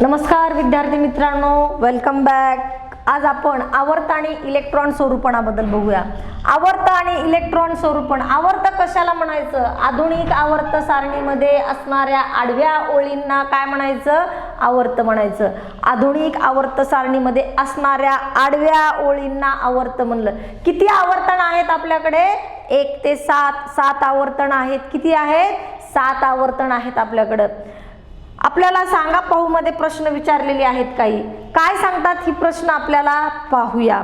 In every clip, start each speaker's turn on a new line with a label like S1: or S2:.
S1: नमस्कार विद्यार्थी मित्रांनो, वेलकम बॅक. आज आपण आवर्त आणि इलेक्ट्रॉन स्वरूपणाबद्दल बघूया. आवर्त आणि इलेक्ट्रॉन स्वरूपण. आवर्त कशाला म्हणायचं? आधुनिक आवर्त सारणीमध्ये असणाऱ्या आडव्या ओळींना काय म्हणायचं? आवर्त म्हणायचं. आधुनिक आवर्त सारणीमध्ये असणाऱ्या आडव्या ओळींना आवर्त म्हणलं. किती आवर्तन आहेत आपल्याकडे? 1 ते 7 आवर्तन आहेत. किती आहेत? 7 आवर्तन आहेत आपल्याकडे. आपल्याला सांगा पाहू मध्ये प्रश्न विचारलेले आहेत काही. काय सांगतात ही प्रश्न आपल्याला पाहूया.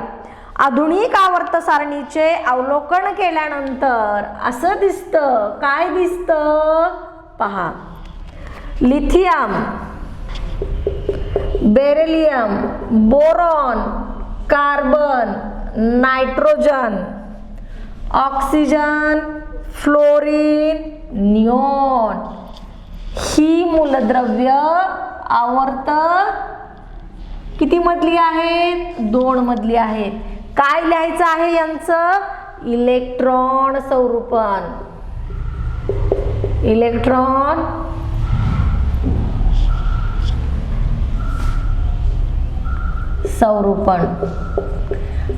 S1: आधुनिक आवर्त सारणीचे अवलोकन केल्यानंतर असं दिसतं. काय दिसतं? पहा. Lithium, beryllium, boron, carbon, nitrogen, oxygen, fluorine, neon ही मूलद्रव्य आवर्त किती मधली आहेत? 2 मधली आहेत. काय लिहायचं आहे यांचं? इलेक्ट्रॉन स्वरूपण. इलेक्ट्रॉन स्वरूपण.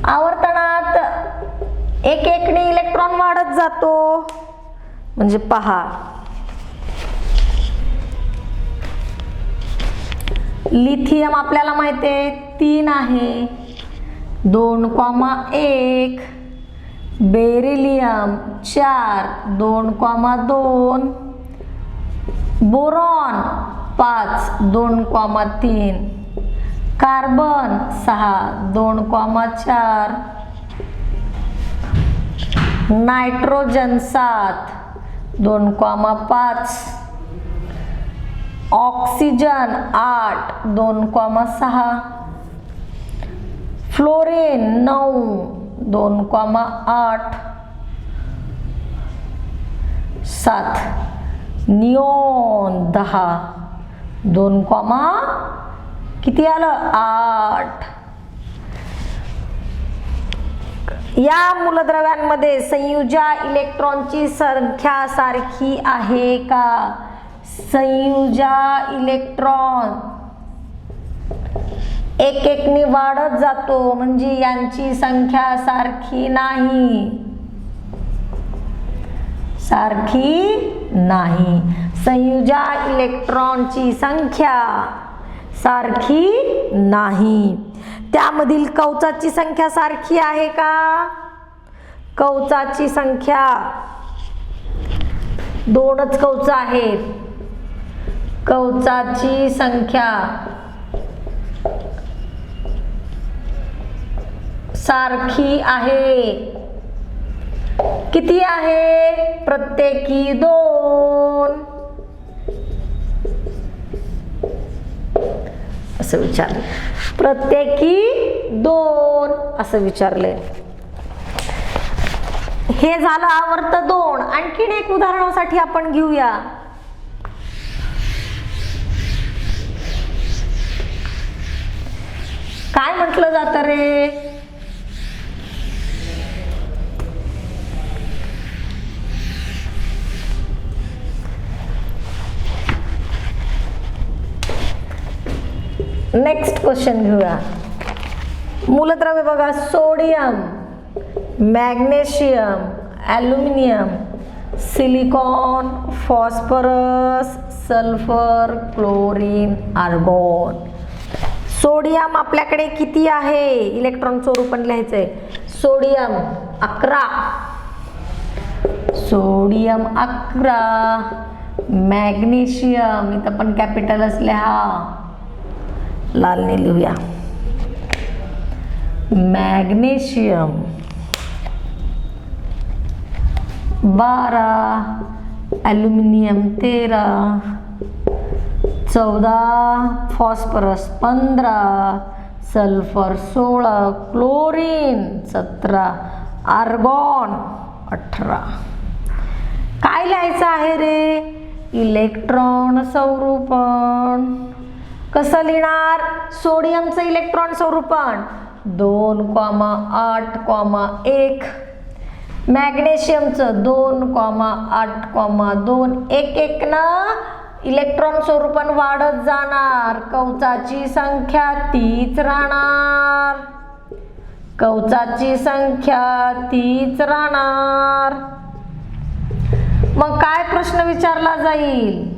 S1: आवर्तनात एक एकने इलेक्ट्रॉन वाढत जातो. म्हणजे पहा, लिथियम आपल्याला माहिती आहे 3 आहे, 2,1. Beryllium 4, 2,2. Boron 5, 2,3. Carbon 6, 2,4. Nitrogen 7, 2,5. Oxygen 8, 2,6. Fluorine 9, 2,8. 7. Neon 10, 2, किती आलं? 8. या मूलद्रव्यांमध्ये संयुजा इलेक्ट्रॉनची संख्या सारखी आहे का? संयुजा इलेक्ट्रॉन एक एकने वाढत जातो, म्हणजे यांची संख्या सारखी नाही. सारखी नाही. संयुजा इलेक्ट्रॉनची संख्या सारखी नाही. त्यामधील कवचाची संख्या सारखी आहे का? कवचाची संख्या 2च कवच आहेत. कवचाची संख्या सारखी आहे. किती आहे? प्रत्येकी 2. असं विचारले. प्रत्येकी 2 असं विचारले. हे झालं आवर्त 2. आणखीन एक उदाहरणासाठी आपण घेऊया. काय म्हटलं जातं रे? नेक्स्ट क्वेश्चन घेऊया. मूलद्रव्य बघा. Sodium, magnesium, aluminium, silicon, phosphorus, sulphur, chlorine, argon. Sodium आपल्याकडे किती आहे? इलेक्ट्रॉन स्वरूपण लिहायचंय. सोडियम 11. सोडियम 11. मॅग्नेशियम इथं पण कॅपिटलच लिहा, लालने लिहूया. Magnesium 12. Aluminium 13. 14. Phosphorus 15. Sulphur 16. Chlorine 17. Argon 18. काय लिहायचं आहे रे? इलेक्ट्रॉन स्वरूपण. कसं लिहिणार? सोडियमचं इलेक्ट्रॉन स्वरूपण 2,8,1. मॅग्नेशियमचं 2,8,2. एक एक ना इलेक्ट्रॉन स्वरूपण वाढत जाणार, कवचाची संख्या तीच राहणार, कवचाची संख्या तीच राहणार. मग काय प्रश्न विचारला जाईल?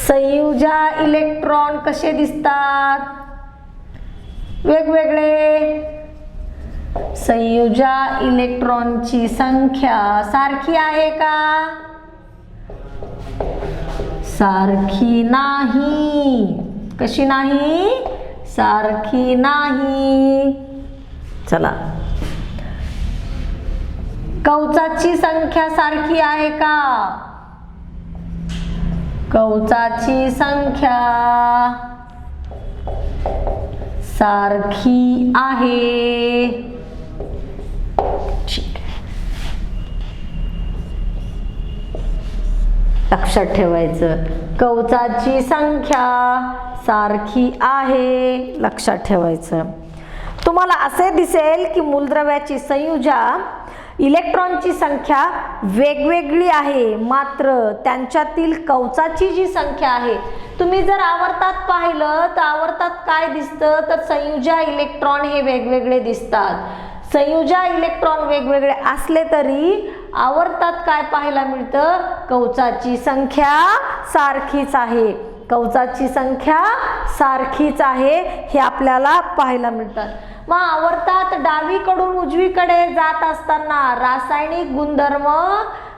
S1: संयुजा इलेक्ट्रॉन कसे दिसतात? वेगवेगळे. संयुजा इलेक्ट्रॉनची संख्या सारखी आहे का? सारखी नाही. कशी नाही? सारखी नाही. चला, कवचाची संख्या सारखी आहे का? कवचाची संख्या सारखी आहे. ठीक, लक्षात ठेवायचं, कवचाची संख्या सारखी आहे, लक्षात ठेवायचं. तुम्हाला असे दिसेल की मूलद्रव्याची संयुजा इलेक्ट्रॉनची संख्या वेगवेगळी आहे, मात्र त्यांच्यातील कवचाची जी संख्या आहे, तुम्ही जर आवर्तात पाहिलं तर आवर्तात काय दिसतं, तर संयुजा इलेक्ट्रॉन हे वेगवेगळे दिसतात. संयुजा इलेक्ट्रॉन वेगवेगळे असले तरी आवर्तात काय पाहायला मिळतं? कवचाची संख्या सारखीच आहे. कवचाची संख्या सारखीच आहे हे आपल्याला पाहायला मिळतात. मग आवर्तात डावीकडून उजवीकडे जात असताना रासायनिक गुणधर्म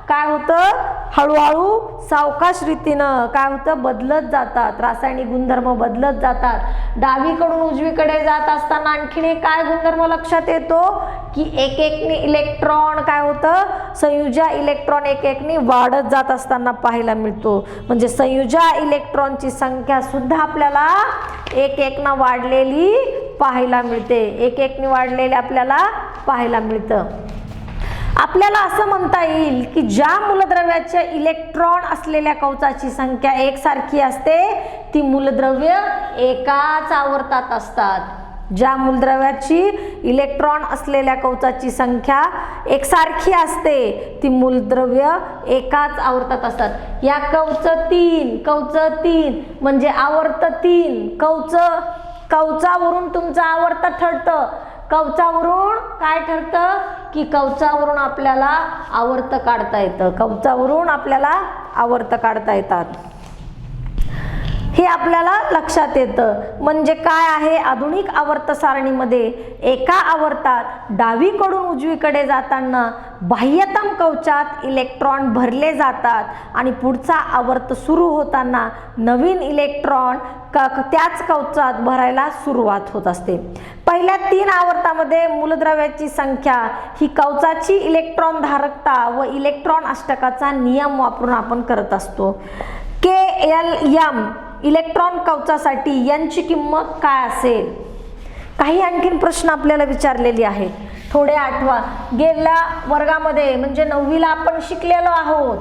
S1: काय होतं? हळूहळू सावकाश रीतीनं काय होतं? बदलत जातात. रासायनिक गुणधर्म बदलत जातात. डावीकडून उजवीकडे जात असताना आणखीन काय गुणधर्म लक्षात येतो की एक एकने इलेक्ट्रॉन काय होतं? संयुजा इलेक्ट्रॉन एक एकने वाढत जात असताना पाहायला मिळतो. म्हणजे संयुजा इलेक्ट्रॉनची संख्या सुद्धा आपल्याला एक एकना वाढलेली पाहायला मिळते. एक एकने वाढलेले आपल्याला पाहायला मिळतं. आपल्याला असं म्हणता येईल की ज्या मूलद्रव्याच्या इलेक्ट्रॉन असलेल्या कवचाची संख्या एकसारखी असते ती मूलद्रव्य एकाच आवर्तात असतात. ज्या मूलद्रव्याची इलेक्ट्रॉन असलेल्या कवचाची संख्या एकसारखी असते ती मूलद्रव्य एकाच आवर्तात असतात. या कवच 3 म्हणजे आवर्त 3. कवचावरून तुमचं आवर्त ठरतं. कवचावरून काय ठरतं की कवचावरून आपल्याला आवर्त काढता येतं. कवचावरून आपल्याला आवर्त काढता येतात हे आपल्याला लक्षात येतं. म्हणजे काय आहे? आधुनिक आवर्त सारणीमध्ये एका आवर्तात डावीकडून उजवीकडे जाताना बाह्यतम कवचात इलेक्ट्रॉन भरले जातात आणि पुढचा आवर्त सुरू होताना नवीन इलेक्ट्रॉन त्याच कवचात भरायला सुरुवात होत असते. पहिल्या 3 आवर्तामध्ये मूलद्रव्याची संख्या ही कवचाची इलेक्ट्रॉन धारकता व इलेक्ट्रॉन अष्टकाचा नियम वापरून आपण करत असतो. KLM इलेक्ट्रॉन कवचासाठी यांची किंमत काय असेल? काही आणखीन प्रश्न आपल्याला विचारलेले आहेत. थोडे आठवा. गेल्या वर्गामध्ये म्हणजे 9वीला आपण शिकलेलो आहोत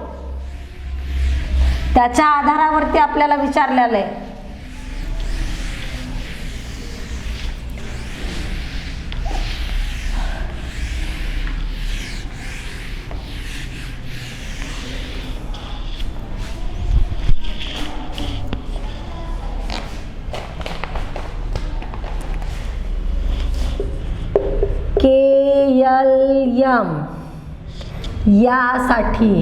S1: त्याच्या आधारावरती आपल्याला विचारलेलं आहे. KLM यासाठी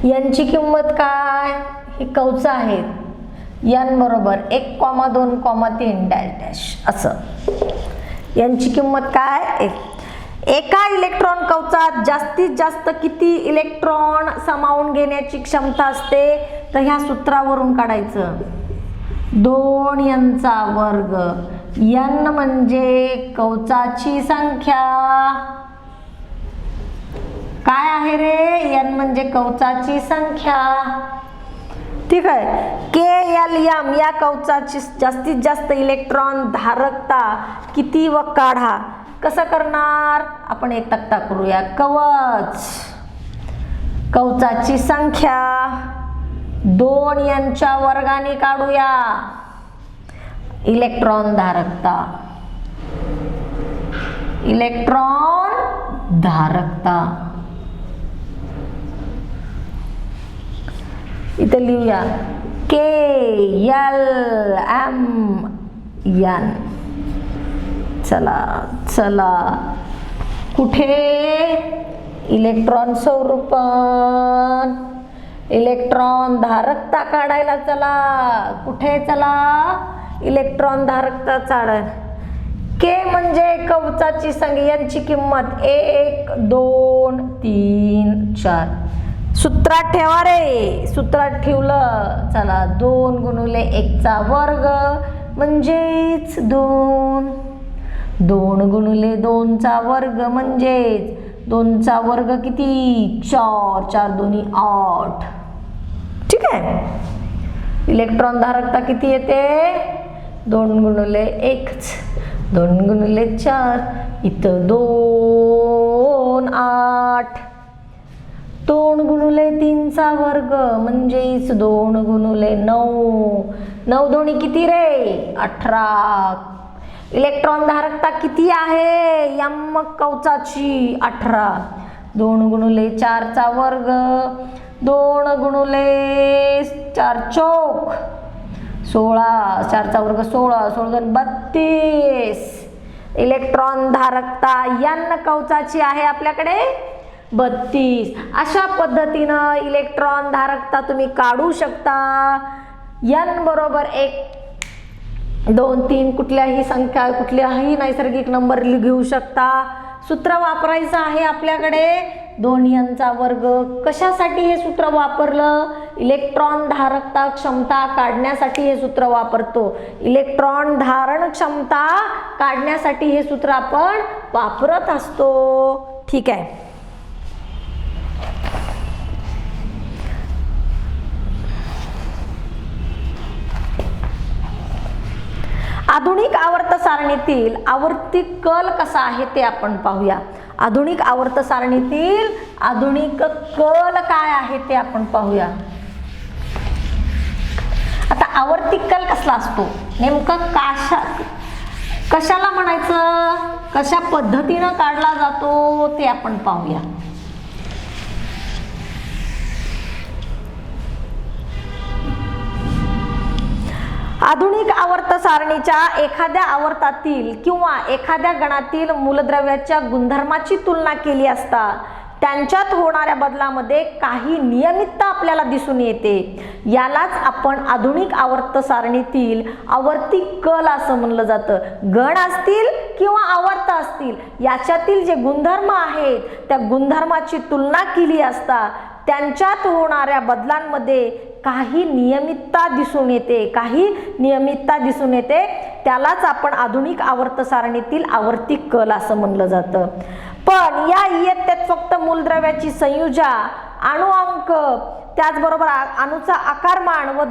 S1: यांची किंमत काय? ही कवच आहेत. n बरोबर 1,2,3 डॅश डॅश असं. यांची किंमत काय? एका इलेक्ट्रॉन कवचात जास्तीत जास्त किती इलेक्ट्रॉन सामावून घेण्याची क्षमता असते? तर ह्या सूत्रावरून काढायचं. 2n चा वर्ग. n म्हणजे कवचाची संख्या. काय आहे रे? n म्हणजे कवचाची संख्या. ठीक आहे. KLM या कवचाची जास्तीत जास्त इलेक्ट्रॉन धारकता किती व काढा. कसं करणार? आपण एक तक्ता करूया. कवचाची संख्या 2n च्या वर्गाने काढूया. इलेक्ट्रॉन धारकता इलेक्ट्रॉन धारकता. इथे लिहूया KLMN. चला चला, कुठे इलेक्ट्रॉन स्वरूपण, इलेक्ट्रॉन धारकता काढायला चला. कुठे चला, इलेक्ट्रॉन धारकता काढायला. के म्हणजे कवचाची संख्या, यांची किंमत 1 2 3 4. सूत्रात ठेवा रे, सूत्रात ठेवलं. चला 2 गुणिले 1 चा वर्ग म्हणजेच 2. 2 गुणिले 2 चा वर्ग म्हणजेच 2 चा वर्ग किती, 4. 4 2 8. ठीक आहे. इलेक्ट्रॉन धारकता किती येते, 2 गुणिले 1, 2 गुणिले 4, इथं 2 8. 2 गुणिले 3 चा वर्ग म्हणजेच 2 गुणिले 9. 9 दोन्ही किती रे, 18. इलेक्ट्रॉन धारकता किती आहे, यम कवचाची 18. 2 गुणिले 4 चा वर्ग, 2 गुणिले 4 चौक 16. 4 चा वर्ग 16, 16 32. इलेक्ट्रॉन धारकता n कवचाची आहे आपल्याकडे 32. अशा पद्धतीनं इलेक्ट्रॉन धारकता तुम्ही काढू शकता. n बरोबर 1 2 3 कुठल्याही संख्या, कुठल्याही नैसर्गिक नंबर घेऊ शकता. सूत्र वापरायचं आहे आपल्याकडे 2n चा वर्ग. कशासाठी हे सूत्र वापरलं, इलेक्ट्रॉन धारकता क्षमता काढण्यासाठी हे सूत्र वापरतो. इलेक्ट्रॉन धारण क्षमता काढण्यासाठी हे सूत्र आपण वापरत असतो. ठीक आहे. आधुनिक आवर्त सारणीतील आवर्ती कल कसा आहे ते आपण पाहूया. आधुनिक आवर्त सारणीतील आधुनिक कल काय आहे ते आपण पाहूया. आता आवर्ती कल कसला असतो, नेमकं कशाला म्हणायचं, कशा पद्धतीनं काढला जातो ते आपण पाहूया. आधुनिक आवर्त सारणीच्या एखाद्या आवर्तातील किंवा एखाद्या गणातील मूलद्रव्याच्या गुणधर्माची तुलना केली असता त्यांच्यात होणाऱ्या बदलामध्ये काही नियमितता आपल्याला दिसून येते. यालाच आपण आधुनिक आवर्त सारणीतील आवर्ती कल असं म्हणलं जातं. गण असतील किंवा आवर्त असतील, याच्यातील जे गुणधर्म आहेत त्या गुणधर्माची तुलना केली असता त्यांच्यात होणाऱ्या बदलांमध्ये काही नियमितता दिसून येते, काही नियमितता दिसून येते. त्यालाच आपण आधुनिक आवर्त सारणीतील आवर्ती कल असं म्हणलं जातं. पण या इयत्तेत फक्त मूलद्रव्याची संयुजा, अणुअंक, त्याचबरोबर अणूचा आकारमान व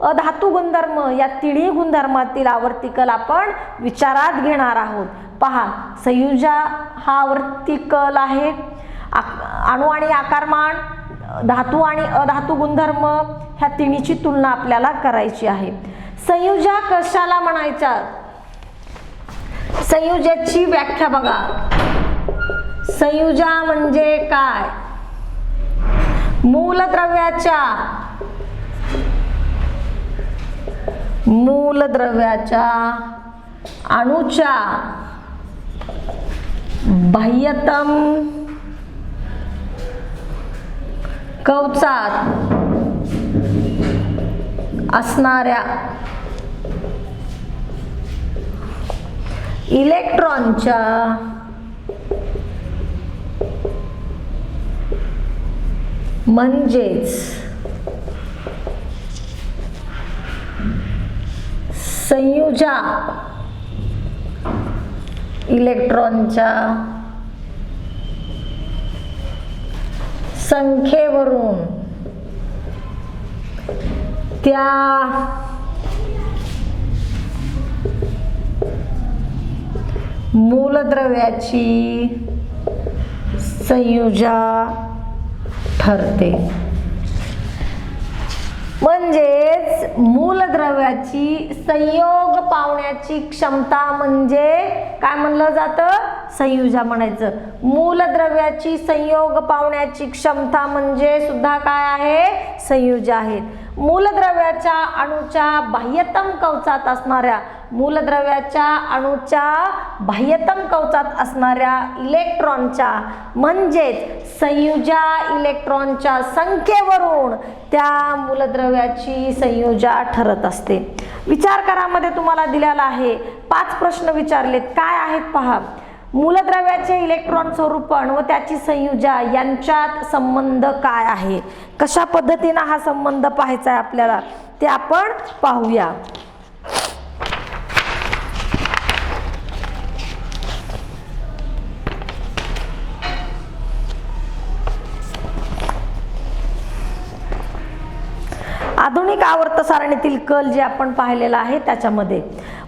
S1: अधातू गुणधर्म या तिन्ही गुणधर्मातील आवर्ती कल आपण विचारात घेणार आहोत. पहा, संयुजा हा आवर्ती कल आहे. अणु आणि आकारमान, धातू आणि अधातू गुणधर्म ह्या तिन्हीची तुलना आपल्याला करायची आहे. संयुजा कशाला म्हणायच्या, संयुजाची व्याख्या बघा. संयुजा म्हणजे काय, मूलद्रव्याच्या अणूच्या बाह्यतम कवचात असणाऱ्या इलेक्ट्रॉनच्या म्हणजेच संयुजा इलेक्ट्रॉनच्या संख्येवरून त्या मूलद्रव्याची संयुजा ठरते. म्हणजेच मूलद्रव्याची संयोग पावण्याची क्षमता म्हणजे काय म्हणलं जातं, संयुजा म्हणायचं. मूलद्रव्याची संयोग पावण्याची क्षमता म्हणजे सुद्धा काय आहे, संयुजा आहेत. मूलद्रव्याच्या अणूच्या बाह्यतम कवचात असणाऱ्या इलेक्ट्रॉनच्या म्हणजेच संयुजा इलेक्ट्रॉनच्या संख्येवरून त्या मूलद्रव्याची संयुजा ठरत असते. विचार करामध्ये तुम्हाला दिलेला आहे 5 प्रश्न विचारलेत. काय आहेत पहा. मूलद्रव्याचे इलेक्ट्रॉन स्वरूपण व त्याची संयुजा यांच्यात संबंध काय आहे, कशा पद्धतीने हा संबंध पाहायचा आहे आपल्याला ते आपण पाहूया. आधुनिक आवर्त सारणीतील कल जे आपण पाहिलेला आहे त्याच्यामध्ये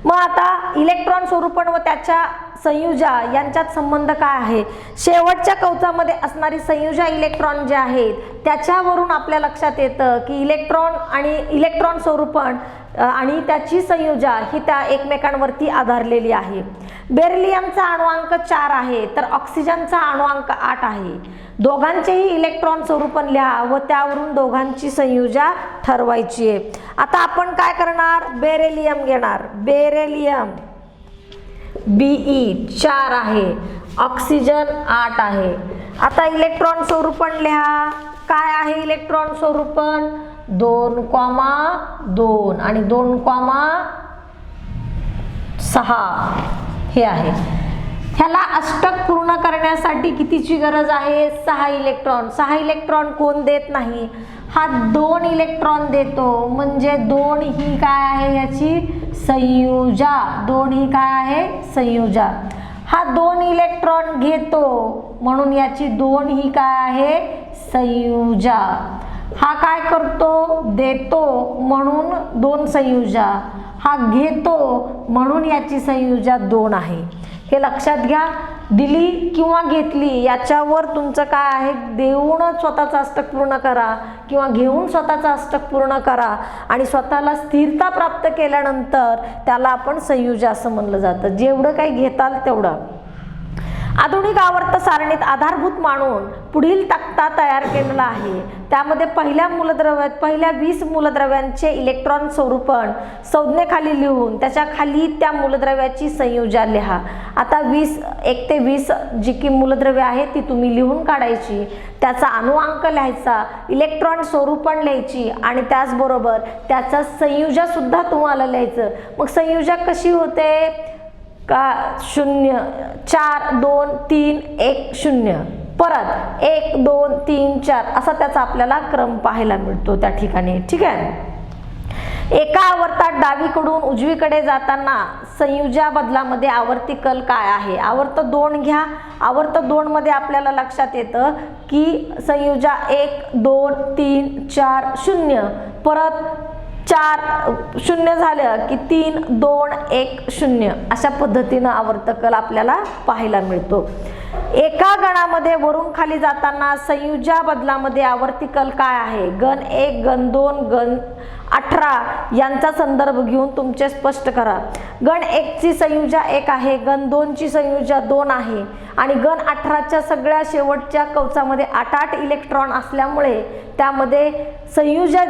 S1: मग आता इलेक्ट्रॉन स्वरूपण व त्याच्या संयुजा यांच्यात संबंध काय आहे. शेवटच्या कवचामध्ये असणारी संयुजा इलेक्ट्रॉन जे आहेत त्याच्यावरून आपल्या लक्षात येतं की इलेक्ट्रॉन स्वरूपण आणि त्याची संयुजा ही त्या एकमेकांवरती आधारलेली आहे. बेरिलियमचा अणुअंक 4 आहे तर ऑक्सिजनचा अणुअंक 8 आहे. दोघांचेही इलेक्ट्रॉन स्वरूपण लिहा व त्यावरून दोघांची संयुजा ठरवायची आहे. आता आपण काय करणार, बेरिलियम घेणार. बेरिलियम Be 4 आहे, ऑक्सिजन 8 आहे. आता इलेक्ट्रॉन स्वरूपण लिहा. काय आहे इलेक्ट्रॉन स्वरूपण, 2,2 आणि 2,6 हे आहे. ह्याला अष्टक पूर्ण करण्यासाठी कितीची गरज आहे, 6 इलेक्ट्रॉन. 6 इलेक्ट्रॉन कोण देत नाही, हा 2 इलेक्ट्रॉन देतो. म्हणजे 2 ही काय आहे याची संयुजा. 2 ही काय आहे संयुजा. हा 2 इलेक्ट्रॉन घेतो म्हणून याची 2 ही काय आहे संयुजा. हा काय करतो, देतो म्हणून 2 संयुजा. हा घेतो म्हणून याची संयुजा 2 आहे. हे लक्षात घ्या. दिली किंवा घेतली याच्यावर तुमचं काय आहे, देऊन स्वतःचा अष्टक पूर्ण करा किंवा घेऊन स्वतःचा अष्टक पूर्ण करा आणि स्वतःला स्थिरता प्राप्त केल्यानंतर त्याला आपण संयुजा असं म्हणलं जातं. जेवढं काही घेताल तेवढं. आधुनिक आवर्त सारणीत आधारभूत मानून पुढील तक्ता तयार केलेला आहे. त्यामध्ये पहिल्या 20 मूलद्रव्यांचे इलेक्ट्रॉन स्वरूपण संज्ञेखाली लिहून त्याच्या खाली त्या मूलद्रव्याची संयुजा लिहा. आता 1 ते 20 जी की मूलद्रव्य आहे ती तुम्ही लिहून काढायची. त्याचा अणुअंक लिहायचा, इलेक्ट्रॉन स्वरूपण लिहायची आणि त्याचबरोबर त्याचा संयुजा सुद्धा तुम्हाला लिहायचं. मग संयुजा कशी होते का, 0 4 2 3 1 0 परत 1 2 3 4 असा त्याचा आपल्याला क्रम पाहायला मिळतो त्या ठिकाणी. ठीक आहे. एका आवर्तात डावीकडून उजवीकडे जाताना संयुजा बदलामध्ये आवर्ती कल काय आहे. आवर्त 2 घ्या. आवर्त 2 मध्ये आपल्याला लक्षात येतं की संयुजा 1 2 3 4 0 परत 4 0 झालं की 3 2 1 0 अशा पद्धतीनं आवर्तकल आपल्याला पाहायला मिळतो. एका गणामध्ये वरून खाली जाताना संयुजा बदलामध्ये आवर्ती कल काय आहे. गण 1 गण 2 गण 18 यांचा संदर्भ घेऊन तुमचे स्पष्ट करा. गण 1 ची संयुजा 1 आहे, गण 2 ची संयुजा 2 आहे आणि गण 18च्या सगळ्या शेवटच्या कवचामध्ये 8 इलेक्ट्रॉन असल्यामुळे त्यामध्ये संयुजा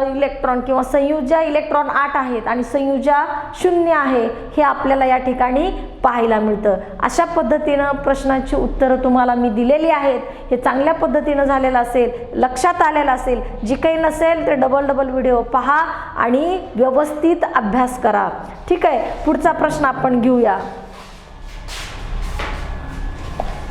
S1: इलेक्ट्रॉन किंवा संयुजा इलेक्ट्रॉन 8 आहेत आणि संयुजा 0 आहे हे आपल्याला या ठिकाणी पाहायला मिळतं. अशा पद्धतीनं प्रश्नांची उत्तरं तुम्हाला मी दिलेली आहेत. हे चांगल्या पद्धतीनं झालेलं असेल, लक्षात आलेलं असेल. जी काही नसेल ते डबल व्हिडिओ पहा आणि व्यवस्थित अभ्यास करा. ठीक आहे. पुढचा प्रश्न आपण घेऊया.